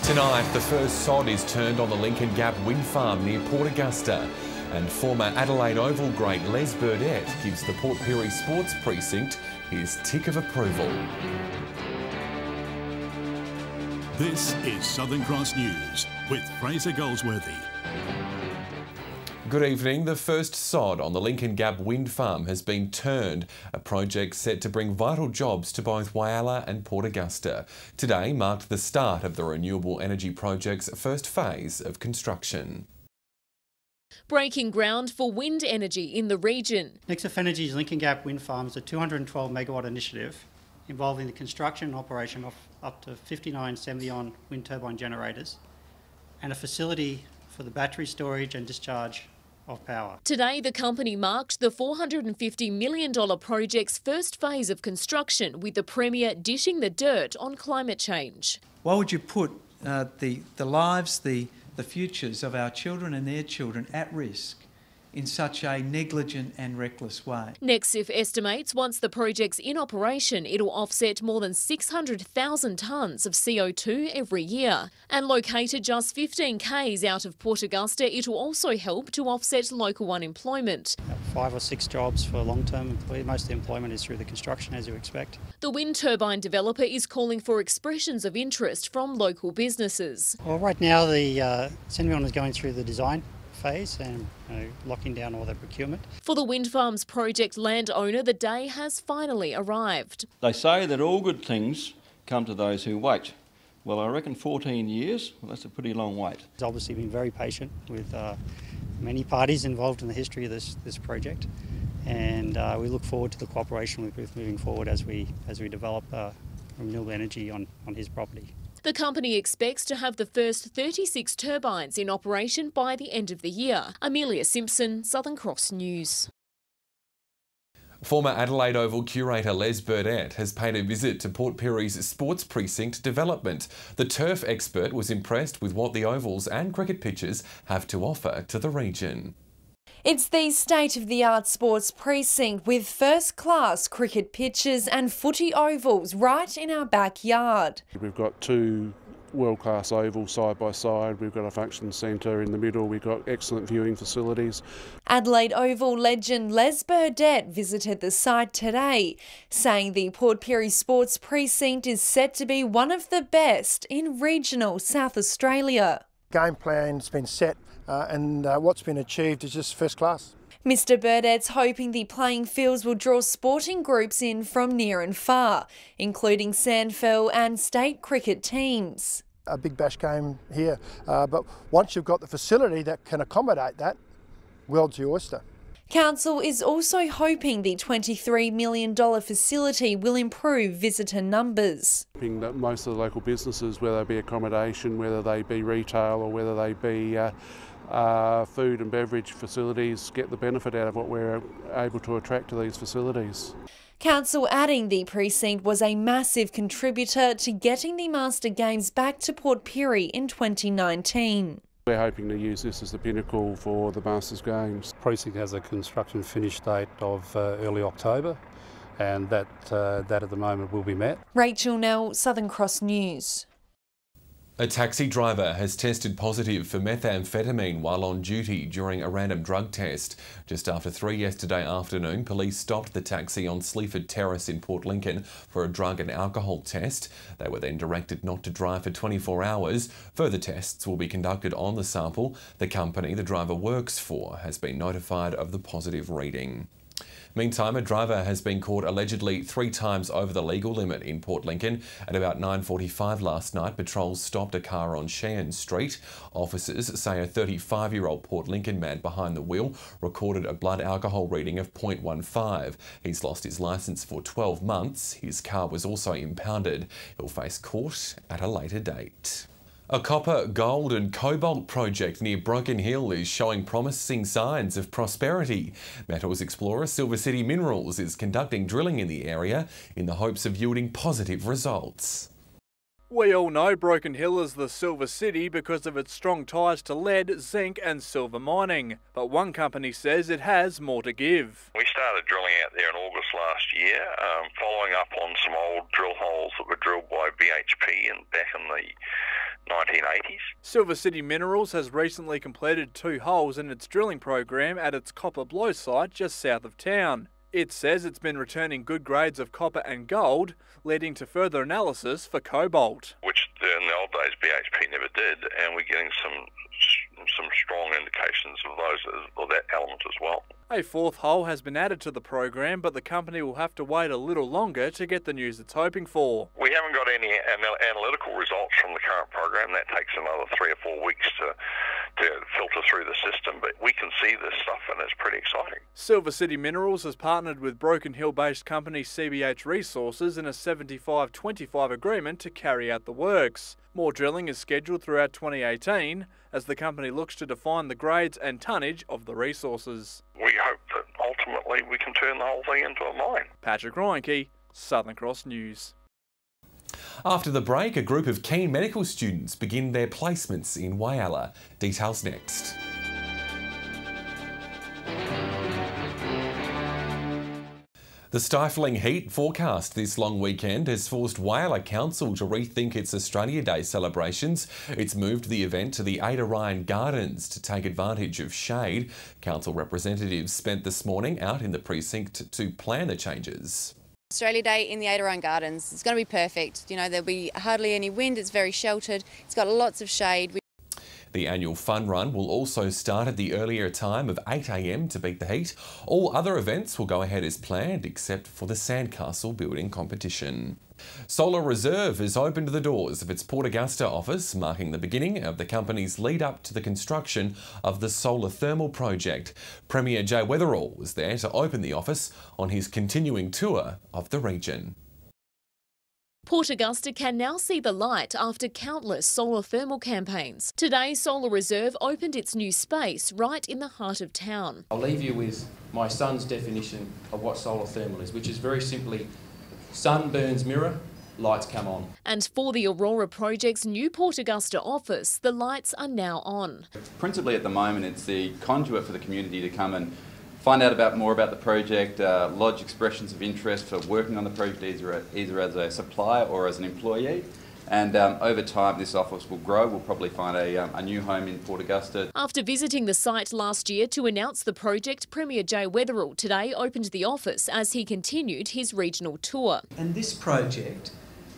Tonight, the first sod is turned on the Lincoln Gap wind farm near Port Augusta. And former Adelaide Oval great Les Burdett gives the Port Pirie Sports Precinct his tick of approval. This is Southern Cross News with Fraser Goldsworthy. Good evening. The first sod on the Lincoln Gap wind farm has been turned, a project set to bring vital jobs to both Whyalla and Port Augusta. Today marked the start of the renewable energy project's first phase of construction. Breaking ground for wind energy in the region. Nexus Energy's Lincoln Gap wind farm is a 212 megawatt initiative involving the construction and operation of up to 59 Semyon wind turbine generators and a facility for the battery storage and discharge of power. Today, the company marked the $450 million project's first phase of construction, with the Premier dishing the dirt on climate change. Why would you put the lives, the futures of our children and their children at risk in such a negligent and reckless way? Nexif estimates once the project's in operation, it'll offset more than 600,000 tonnes of CO2 every year. And located just 15 k's out of Port Augusta, it'll also help to offset local unemployment. 5 or 6 jobs for long-term employees. Most of the employment is through the construction, as you expect. The wind turbine developer is calling for expressions of interest from local businesses. Well, right now the Semyon is going through the design phase and locking down all the procurement. For the wind farm's project landowner, the day has finally arrived. They say that all good things come to those who wait. Well, I reckon 14 years, well, that's a pretty long wait. He's obviously been very patient with many parties involved in the history of this project, and we look forward to the cooperation with moving forward as we develop renewable energy on his property. The company expects to have the first 36 turbines in operation by the end of the year. Amelia Simpson, Southern Cross News. Former Adelaide Oval curator Les Burdett has paid a visit to Port Pirie's Sports Precinct development. The turf expert was impressed with what the ovals and cricket pitches have to offer to the region. It's the state-of-the-art sports precinct with first-class cricket pitches and footy ovals right in our backyard. We've got 2 world-class ovals side by side. We've got a function centre in the middle. We've got excellent viewing facilities. Adelaide Oval legend Les Burdett visited the site today, saying the Port Pirie Sports Precinct is set to be one of the best in regional South Australia. Game plan's been set and what's been achieved is just first class. Mr Burdett's hoping the playing fields will draw sporting groups in from near and far, including Sandfell and state cricket teams. A big bash game here, but once you've got the facility that can accommodate that, world's your oyster. Council is also hoping the $23 million facility will improve visitor numbers. Hoping that most of the local businesses, whether they be accommodation, whether they be retail or whether they be food and beverage facilities, get the benefit out of what we're able to attract to these facilities. Council adding the precinct was a massive contributor to getting the Master Games back to Port Pirie in 2019. We're hoping to use this as the pinnacle for the Masters Games. Precinct has a construction finish date of early October, and that at the moment will be met. Rachel Nell, Southern Cross News. A taxi driver has tested positive for methamphetamine while on duty during a random drug test. Just after 3 yesterday afternoon, police stopped the taxi on Sleaford Terrace in Port Lincoln for a drug and alcohol test. They were then directed not to drive for 24 hours. Further tests will be conducted on the sample. The company the driver works for has been notified of the positive reading. Meantime, a driver has been caught allegedly 3 times over the legal limit in Port Lincoln. At about 9:45 last night, patrols stopped a car on Cheyenne Street. Officers say a 35-year-old Port Lincoln man behind the wheel recorded a blood alcohol reading of 0.15. He's lost his licence for 12 months. His car was also impounded. He'll face court at a later date. A copper, gold and cobalt project near Broken Hill is showing promising signs of prosperity. Metals explorer Silver City Minerals is conducting drilling in the area in the hopes of yielding positive results. We all know Broken Hill is the silver city because of its strong ties to lead, zinc and silver mining, but one company says it has more to give. We started drilling out there in August last year, following up on some old drill holes that were drilled by BHP back in the 1980s. Silver City Minerals has recently completed 2 holes in its drilling program at its Copper Blow site just south of town. It says it's been returning good grades of copper and gold, leading to further analysis for cobalt. Which in the old days BHP never did, and we're getting some strong indications of that element as well. A 4th hole has been added to the program, but the company will have to wait a little longer to get the news it's hoping for. We haven't got any analytical results from the current program. That takes another 3 or 4 weeks to filter through the system, but we can see this stuff and it's pretty exciting. Silver City Minerals has partnered with Broken Hill-based company CBH Resources in a 75-25 agreement to carry out the works. More drilling is scheduled throughout 2018 as the company looks to define the grades and tonnage of the resources. We hope that ultimately we can turn the whole thing into a mine. Patrick Reinke, Southern Cross News. After the break, a group of keen medical students begin their placements in Whyalla. Details next. The stifling heat forecast this long weekend has forced Whyalla Council to rethink its Australia Day celebrations. It's moved the event to the Ada Ryan Gardens to take advantage of shade. Council representatives spent this morning out in the precinct to plan the changes. Australia Day in the Ada Ryan Gardens, it's going to be perfect. You know, there'll be hardly any wind, it's very sheltered, it's got lots of shade. The annual fun run will also start at the earlier time of 8 a.m. to beat the heat. All other events will go ahead as planned except for the Sandcastle building competition. SolarReserve has opened the doors of its Port Augusta office, marking the beginning of the company's lead up to the construction of the solar thermal project. Premier Jay Weatherall was there to open the office on his continuing tour of the region. Port Augusta can now see the light after countless solar thermal campaigns. Today, SolarReserve opened its new space right in the heart of town. I'll leave you with my son's definition of what solar thermal is, which is very simply, sun burns mirror, lights come on. And for the Aurora project's new Port Augusta office, the lights are now on. Principally at the moment, it's the conduit for the community to come and find out more about the project, lodge expressions of interest for working on the project either as a supplier or as an employee. And over time this office will grow. We'll probably find a new home in Port Augusta. After visiting the site last year to announce the project, Premier Jay Weatherall today opened the office as he continued his regional tour. And this project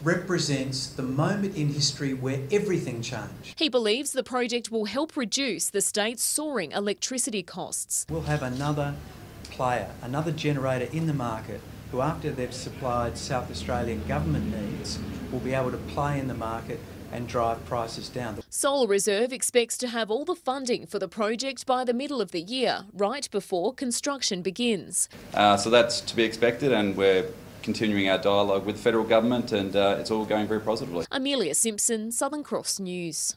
represents the moment in history where everything changed. He believes the project will help reduce the state's soaring electricity costs. We'll have another player, another generator in the market who, after they've supplied South Australian government needs, will be able to play in the market and drive prices down. SolarReserve expects to have all the funding for the project by the middle of the year, right before construction begins. So that's to be expected, and we're continuing our dialogue with the federal government, and it's all going very positively. Amelia Simpson, Southern Cross News.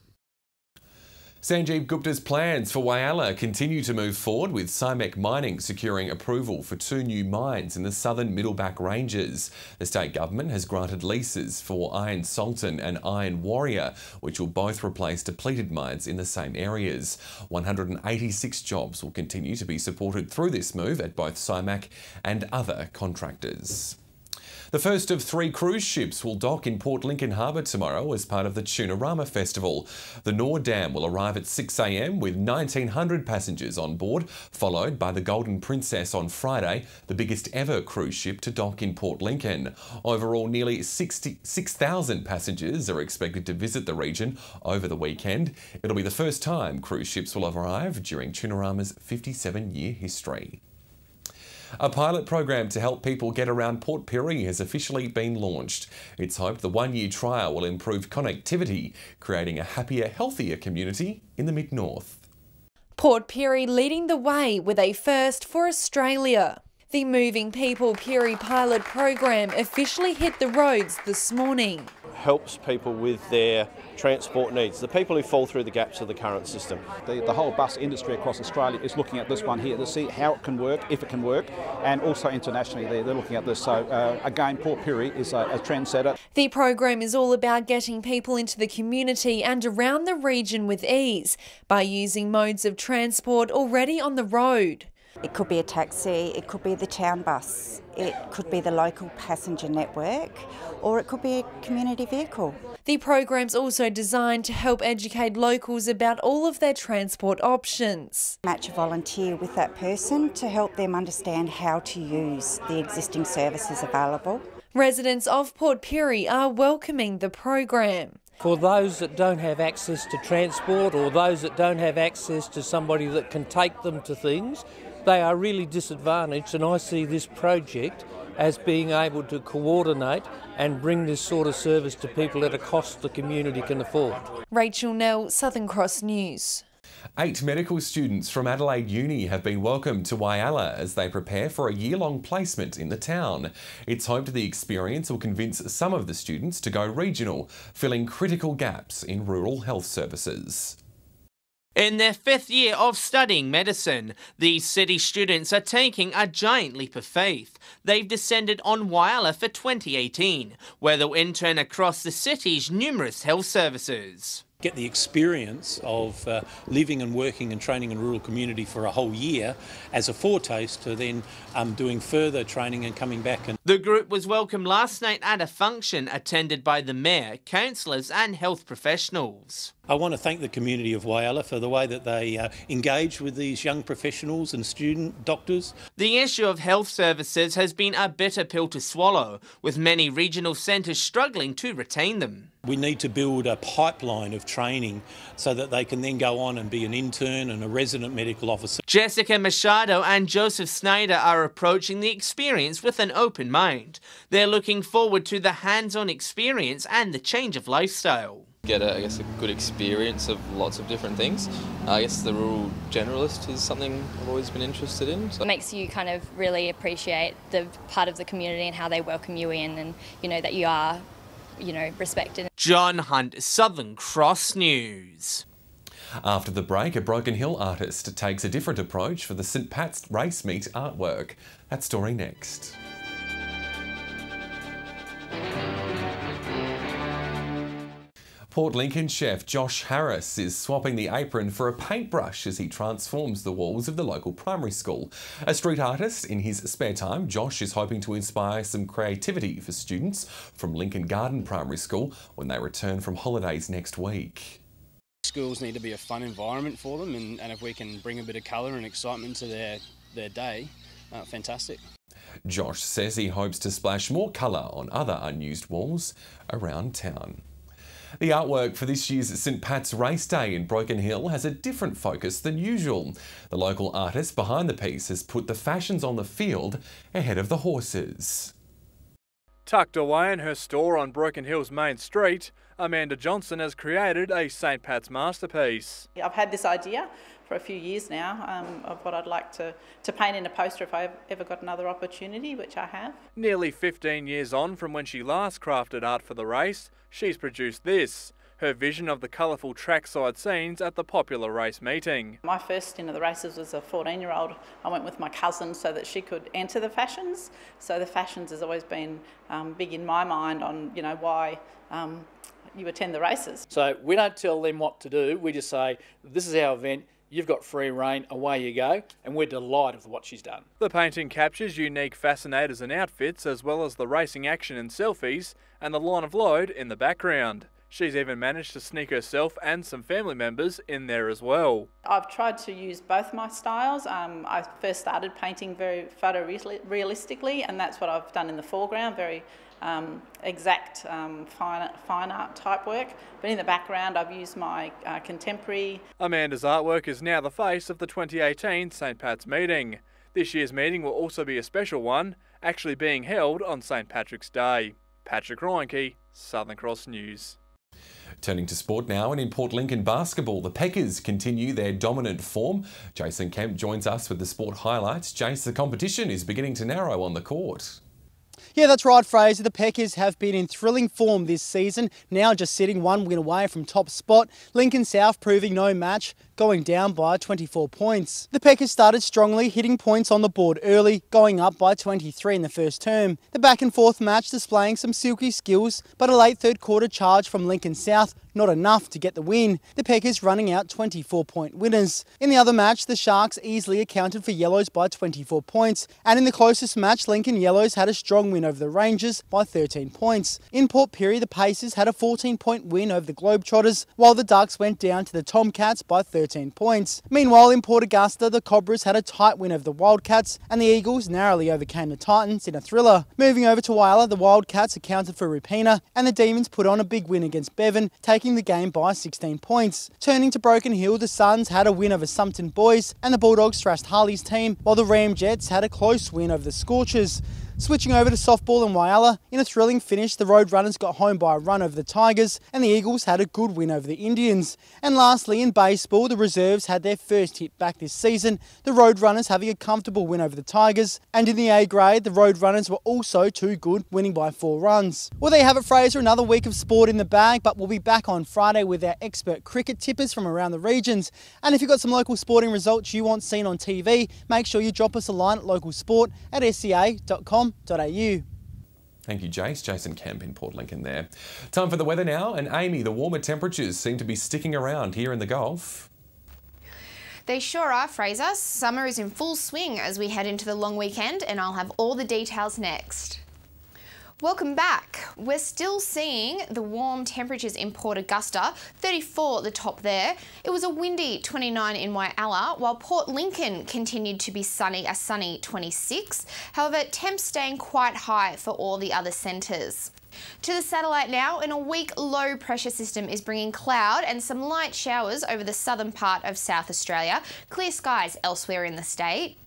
Sanjeev Gupta's plans for Whyalla continue to move forward, with Simek Mining securing approval for 2 new mines in the southern Middleback Ranges. The state government has granted leases for Iron Sultan and Iron Warrior, which will both replace depleted mines in the same areas. 186 jobs will continue to be supported through this move at both Simek and other contractors. The first of 3 cruise ships will dock in Port Lincoln Harbour tomorrow as part of the Tunarama Festival. The Nor Dam will arrive at 6 a.m. with 1,900 passengers on board, followed by the Golden Princess on Friday, the biggest ever cruise ship to dock in Port Lincoln. Overall, nearly 6,000 passengers are expected to visit the region over the weekend. It'll be the first time cruise ships will arrive during Tunarama's 57-year history. A pilot program to help people get around Port Pirie has officially been launched. It's hoped the 1-year trial will improve connectivity, creating a happier, healthier community in the mid-north. Port Pirie leading the way with a first for Australia. The Moving People Pirie pilot program officially hit the roads this morning. Helps people with their transport needs, the people who fall through the gaps of the current system. The whole bus industry across Australia is looking at this one here to see how it can work, if it can work, and also internationally they're looking at this. So again, Port Pirie is a trendsetter. The program is all about getting people into the community and around the region with ease by using modes of transport already on the road. It could be a taxi, it could be the town bus, it could be the local passenger network, or it could be a community vehicle. The program's also designed to help educate locals about all of their transport options. Match a volunteer with that person to help them understand how to use the existing services available. Residents of Port Pirie are welcoming the program. For those that don't have access to transport or those that don't have access to somebody that can take them to things, they are really disadvantaged, and I see this project as being able to coordinate and bring this sort of service to people at a cost the community can afford. Rachel Nell, Southern Cross News. 8 medical students from Adelaide Uni have been welcomed to Whyalla as they prepare for a year-long placement in the town. It's hoped the experience will convince some of the students to go regional, filling critical gaps in rural health services. In their 5th year of studying medicine, these city students are taking a giant leap of faith. They've descended on Whyalla for 2018, where they'll intern across the city's numerous health services. Get the experience of living and working and training in a rural community for a whole year as a foretaste to then doing further training and coming back. The group was welcomed last night at a function attended by the Mayor, councillors and health professionals. I want to thank the community of Whyalla for the way that they engage with these young professionals and student doctors. The issue of health services has been a bitter pill to swallow, with many regional centres struggling to retain them. We need to build a pipeline of training so that they can then go on and be an intern and a resident medical officer. Jessica Machado and Joseph Snyder are approaching the experience with an open mind. They're looking forward to the hands-on experience and the change of lifestyle. Get a good experience of lots of different things. I guess the rural generalist is something I've always been interested in. It makes you kind of really appreciate the part of the community and how they welcome you in, and that you are, respected. John Hunt, Southern Cross News. After the break, a Broken Hill artist takes a different approach for the St Pat's Race Meet artwork. That story next. Port Lincoln chef Josh Harris is swapping the apron for a paintbrush as he transforms the walls of the local primary school. A street artist in his spare time, Josh is hoping to inspire some creativity for students from Lincoln Garden Primary School when they return from holidays next week. Schools need to be a fun environment for them, and if we can bring a bit of colour and excitement to their day, fantastic. Josh says he hopes to splash more colour on other unused walls around town. The artwork for this year's St Pat's Race Day in Broken Hill has a different focus than usual. The local artist behind the piece has put the fashions on the field ahead of the horses. Tucked away in her store on Broken Hill's main street, Amanda Johnson has created a St Pat's masterpiece. I've had this idea for a few years now of what I'd like to paint in a poster if I ever got another opportunity, which I have. Nearly 15 years on from when she last crafted art for the race, she's produced this, her vision of the colourful trackside scenes at the popular race meeting. My first stint of the races was a 14-year-old. I went with my cousin so that she could enter the fashions. So the fashions has always been big in my mind on, why you attend the races. So we don't tell them what to do, we just say, this is our event, you've got free rein, away you go, and we're delighted with what she's done. The painting captures unique fascinators and outfits, as well as the racing action and selfies, and the line of load in the background. She's even managed to sneak herself and some family members in there as well. I've tried to use both my styles. I first started painting very photorealistically, and that's what I've done in the foreground, very exact fine art type work. But in the background I've used my contemporary. Amanda's artwork is now the face of the 2018 St Pat's meeting. This year's meeting will also be a special one, actually being held on St Patrick's Day. Patrick Reinke, Southern Cross News. Turning to sport now, and in Port Lincoln basketball, the Packers continue their dominant form. Jason Kemp joins us with the sport highlights. Jace, the competition is beginning to narrow on the court. Yeah, that's right, Fraser. The Packers have been in thrilling form this season, now just sitting one win away from top spot. Lincoln South proving no match, going down by 24 points. The Packers started strongly, hitting points on the board early, going up by 23 in the first term. The back and forth match displaying some silky skills, but a late third quarter charge from Lincoln South not enough to get the win. The Packers running out 24-point winners. In the other match, the Sharks easily accounted for Yellows by 24 points. And in the closest match, Lincoln Yellows had a strong win over the Rangers by 13 points. In Port Pirie, the Pacers had a 14-point win over the Globetrotters, while the Ducks went down to the Tomcats by 13 points. Meanwhile, in Port Augusta, the Cobras had a tight win over the Wildcats, and the Eagles narrowly overcame the Titans in a thriller. Moving over to Whyalla, the Wildcats accounted for Rupina, and the Demons put on a big win against Bevan, taking the game by 16 points. Turning to Broken Hill, the Suns had a win over Sumpton Boys, and the Bulldogs thrashed Harley's team, while the Ramjets had a close win over the Scorchers. Switching over to softball in Whyalla, in a thrilling finish, the Roadrunners got home by a run over the Tigers, and the Eagles had a good win over the Indians. And lastly, in baseball, the Reserves had their first hit back this season, the Roadrunners having a comfortable win over the Tigers. And in the A grade, the Roadrunners were also too good, winning by 4 runs. Well, there you have it, Fraser, another week of sport in the bag, but we'll be back on Friday with our expert cricket tippers from around the regions. And if you've got some local sporting results you want seen on TV, make sure you drop us a line at localsport@sca.com.au. Thank you, Jace. Jason Kemp in Port Lincoln there. Time for the weather now. And Amy, the warmer temperatures seem to be sticking around here in the Gulf. They sure are, Fraser. Summer is in full swing as we head into the long weekend, and I'll have all the details next. Welcome back. We're still seeing the warm temperatures in Port Augusta, 34 at the top there. It was a windy 29 in Whyalla, while Port Lincoln continued to be sunny, a sunny 26. However, temps staying quite high for all the other centres. To the satellite now, and a weak low pressure system is bringing cloud and some light showers over the southern part of South Australia. Clear skies elsewhere in the state.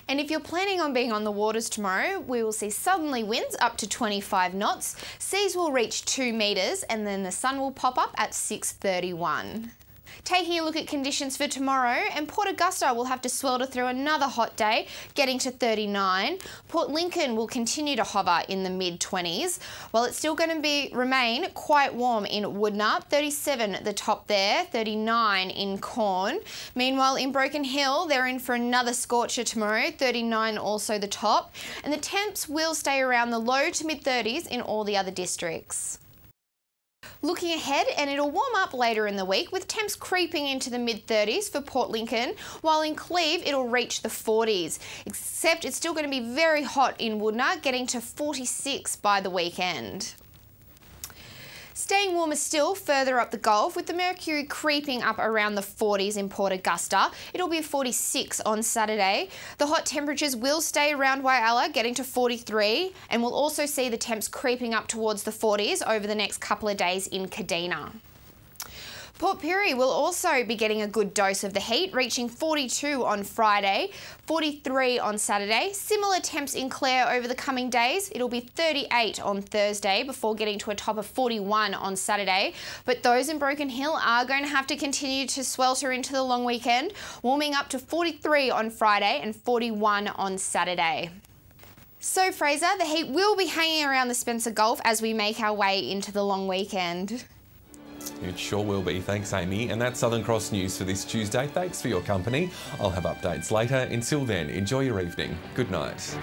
And if you're planning on being on the waters tomorrow, we will see southerly winds up to 25 knots. Seas will reach 2 metres, and then the sun will pop up at 6:31. Taking a look at conditions for tomorrow, and Port Augusta will have to swelter through another hot day, getting to 39. Port Lincoln will continue to hover in the mid-20s, while it's still going to remain quite warm in Woodnut, 37 at the top there, 39 in Corn. Meanwhile, in Broken Hill, they're in for another scorcher tomorrow, 39 also the top, and the temps will stay around the low to mid-30s in all the other districts. Looking ahead, and it'll warm up later in the week with temps creeping into the mid-30s for Port Lincoln, while in Cleve it'll reach the 40s, except it's still going to be very hot in Woodnut, getting to 46 by the weekend. Staying warmer still further up the Gulf, with the mercury creeping up around the 40s in Port Augusta. It'll be 46 on Saturday. The hot temperatures will stay around Whyalla, getting to 43, and we'll also see the temps creeping up towards the 40s over the next couple of days in Kadina. Port Pirie will also be getting a good dose of the heat, reaching 42 on Friday, 43 on Saturday. Similar temps in Clare over the coming days. It'll be 38 on Thursday before getting to a top of 41 on Saturday. But those in Broken Hill are going to have to continue to swelter into the long weekend, warming up to 43 on Friday and 41 on Saturday. So Fraser, the heat will be hanging around the Spencer Gulf as we make our way into the long weekend. It sure will be. Thanks, Amy. And that's Southern Cross News for this Tuesday. Thanks for your company. I'll have updates later. Until then, enjoy your evening. Good night.